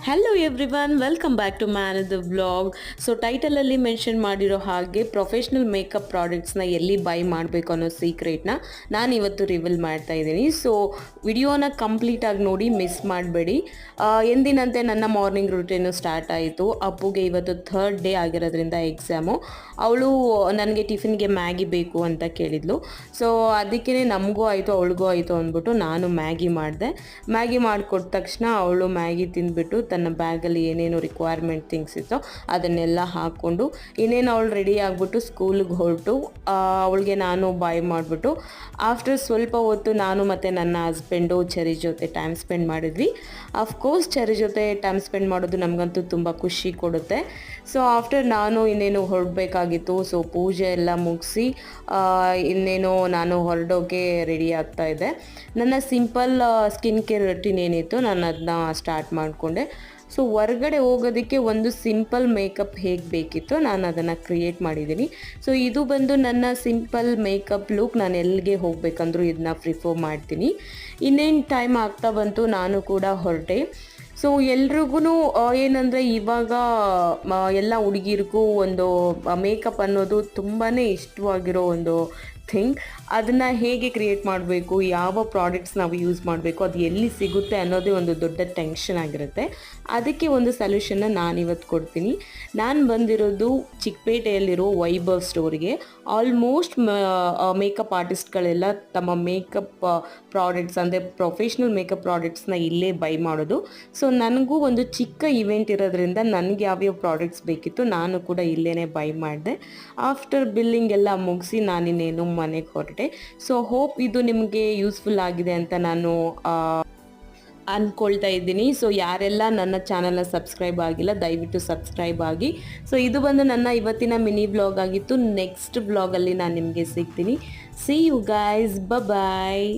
Hello everyone, welcome back to man the vlog. So ಟೈಟಲಲ್ಲಿ mention ಮಾಡಿರೋ ಹಾಗೆ professional makeup ಪ್ರಾಡಕ್ಟ್ಸ್ನ ಎಲ್ಲಿ ಬೈ ಮಾಡಬೇಕು ಅನ್ನೋ ಸೀಕ್ರೆಟ್ನ ನಾನು ಇವತ್ತು ರಿವೀಲ್ ಮಾಡ್ತಾ ಇದ್ದೀನಿ. ಸೊ ವಿಡಿಯೋನ ಕಂಪ್ಲೀಟಾಗಿ ನೋಡಿ, ಮಿಸ್ ಮಾಡಬೇಡಿ. ಎಂದಿನಂತೆ ನನ್ನ ಮಾರ್ನಿಂಗ್ ರೂಟೀನು ಸ್ಟಾರ್ಟ್ ಆಯಿತು. ಅಪ್ಪುಗೆ ಇವತ್ತು ಥರ್ಡ್ ಡೇ ಆಗಿರೋದ್ರಿಂದ ಎಕ್ಸಾಮು. ಅವಳು ನನಗೆ ಟಿಫಿನ್ಗೆ ಮ್ಯಾಗಿ ಬೇಕು ಅಂತ ಕೇಳಿದ್ಲು. ಸೊ ಅದಕ್ಕೇ ನಮಗೂ ಆಯಿತು ಅವಳಿಗೂ ಆಯಿತು ಅಂದ್ಬಿಟ್ಟು ನಾನು ಮ್ಯಾಗಿ ಮಾಡಿದೆ. ಮ್ಯಾಗಿ ಮಾಡಿಕೊಟ್ಟ ತಕ್ಷಣ ಅವಳು ಮ್ಯಾಗಿ ತಿಂದ್ಬಿಟ್ಟು ತನ್ನ ಬ್ಯಾಗಲ್ಲಿ ಏನೇನು ರಿಕ್ವೈರ್ಮೆಂಟ್ ಥಿಂಗ್ಸ್ ಇತ್ತೋ ಅದನ್ನೆಲ್ಲ ಹಾಕ್ಕೊಂಡು ಇನ್ನೇನು ಅವಳು ರೆಡಿ ಆಗಿಬಿಟ್ಟು ಸ್ಕೂಲಿಗೆ ಹೊರಟು ಅವಳಿಗೆ ನಾನು ಬಾಯ್ ಮಾಡಿಬಿಟ್ಟು ಆಫ್ಟರ್ ಸ್ವಲ್ಪ ಹೊತ್ತು ನಾನು ಮತ್ತು ನನ್ನ ಹಸ್ಬೆಂಡು ಚೆರಿ ಜೊತೆ ಟೈಮ್ ಸ್ಪೆಂಡ್ ಮಾಡಿದ್ವಿ. ಅಫ್ಕೋರ್ಸ್ ಚೆರಿ ಜೊತೆ ಟೈಮ್ ಸ್ಪೆಂಡ್ ಮಾಡೋದು ನಮಗಂತೂ ತುಂಬ ಖುಷಿ ಕೊಡುತ್ತೆ. ಸೊ ಆಫ್ಟರ್ ನಾನು ಇನ್ನೇನು ಹೊರಡಬೇಕಾಗಿತ್ತು. ಸೊ ಪೂಜೆ ಎಲ್ಲ ಮುಗಿಸಿ ಇನ್ನೇನು ನಾನು ಹೊರಡೋಕೆ ರೆಡಿ ಆಗ್ತಾ ಇದ್ದೆ. ನನ್ನ ಸಿಂಪಲ್ ಸ್ಕಿನ್ ಕೇರ್ ರೊಟೀನ್ ಏನಿತ್ತು ನಾನು ಅದನ್ನ ಸ್ಟಾರ್ಟ್ ಮಾಡಿಕೊಂಡೆ. ಸೊ ಹೊರಗಡೆ ಹೋಗೋದಕ್ಕೆ ಒಂದು ಸಿಂಪಲ್ ಮೇಕಪ್ ಹೇಗೆ ಬೇಕಿತ್ತು ನಾನು ಅದನ್ನು ಕ್ರಿಯೇಟ್ ಮಾಡಿದ್ದೀನಿ. ಸೊ ಇದು ಬಂದು ನನ್ನ ಸಿಂಪಲ್ ಮೇಕಪ್ ಲುಕ್. ನಾನು ಎಲ್ಲಿಗೆ ಹೋಗಬೇಕಂದ್ರೂ ಇದನ್ನ ಪ್ರಿಫರ್ ಮಾಡ್ತೀನಿ. ಇನ್ನೇನು ಟೈಮ್ ಆಗ್ತಾ ಬಂತು, ನಾನು ಕೂಡ ಹೊರಟೆ. ಸೊ ಎಲ್ರಿಗೂ ಏನಂದರೆ ಇವಾಗ ಎಲ್ಲ ಹುಡುಗಿರಿಗೂ ಒಂದು ಮೇಕಪ್ ಅನ್ನೋದು ತುಂಬಾ ಇಷ್ಟವಾಗಿರೋ ಒಂದು ಥಿಂಗ್. ಅದನ್ನು ಹೇಗೆ ಕ್ರಿಯೇಟ್ ಮಾಡಬೇಕು, ಯಾವ ಪ್ರಾಡಕ್ಟ್ಸ್ ನಾವು ಯೂಸ್ ಮಾಡಬೇಕು, ಅದು ಎಲ್ಲಿ ಸಿಗುತ್ತೆ ಅನ್ನೋದೇ ಒಂದು ದೊಡ್ಡ ಟೆನ್ಷನ್ ಆಗಿರುತ್ತೆ. ಅದಕ್ಕೆ ಒಂದು ಸೊಲ್ಯೂಷನ್ನ ನಾನಿವತ್ತು ಕೊಡ್ತೀನಿ. ನಾನು ಬಂದಿರೋದು ಚಿಕ್ಕಪೇಟೆಯಲ್ಲಿರೋ ವೈಭವ್ ಸ್ಟೋರಿಗೆ. ಆಲ್ಮೋಸ್ಟ್ ಮೇಕಪ್ ಆರ್ಟಿಸ್ಟ್ಗಳೆಲ್ಲ ತಮ್ಮ ಮೇಕಪ್ ಪ್ರಾಡಕ್ಟ್ಸ್ ಅಂದರೆ ಪ್ರೊಫೆಷ್ನಲ್ ಮೇಕಪ್ ಪ್ರಾಡಕ್ಟ್ಸ್ನ ಇಲ್ಲೇ ಬೈ ಮಾಡೋದು. ಸೊ ನನಗೂ ಒಂದು ಚಿಕ್ಕ ಇವೆಂಟ್ ಇರೋದ್ರಿಂದ ನನಗೆ ಯಾವ್ಯಾವ ಪ್ರಾಡಕ್ಟ್ಸ್ ಬೇಕಿತ್ತು ನಾನು ಕೂಡ ಇಲ್ಲೇ ಬೈ ಮಾಡಿದೆ. ಆಫ್ಟರ್ ಬಿಲ್ಲಿಂಗ್ ಎಲ್ಲ ಮುಗಿಸಿ ನಾನಿನ್ನೇನು ಮನೆಗೆ ಹೊರಟೆ. ಸೊ ಹೋಪ್ ಇದು ನಿಮಗೆ ಯೂಸ್ಫುಲ್ ಆಗಿದೆ ಅಂತ ನಾನು ಅಂದ್ಕೊಳ್ತಾ ಇದ್ದೀನಿ. ಸೊ ಯಾರೆಲ್ಲ ನನ್ನ ಚಾನಲ್ನ ಸಬ್ಸ್ಕ್ರೈಬ್ ಆಗಿಲ್ಲ ದಯವಿಟ್ಟು ಸಬ್ಸ್ಕ್ರೈಬ್ ಆಗಿ. ಸೊ ಇದು ಬಂದು ನನ್ನ ಇವತ್ತಿನ ಮಿನಿ ವ್ಲಾಗ್ ಆಗಿತ್ತು. ನೆಕ್ಸ್ಟ್ ವ್ಲಾಗಲ್ಲಿ ನಾನು ನಿಮಗೆ ಸಿಗ್ತೀನಿ. See you guys, bye.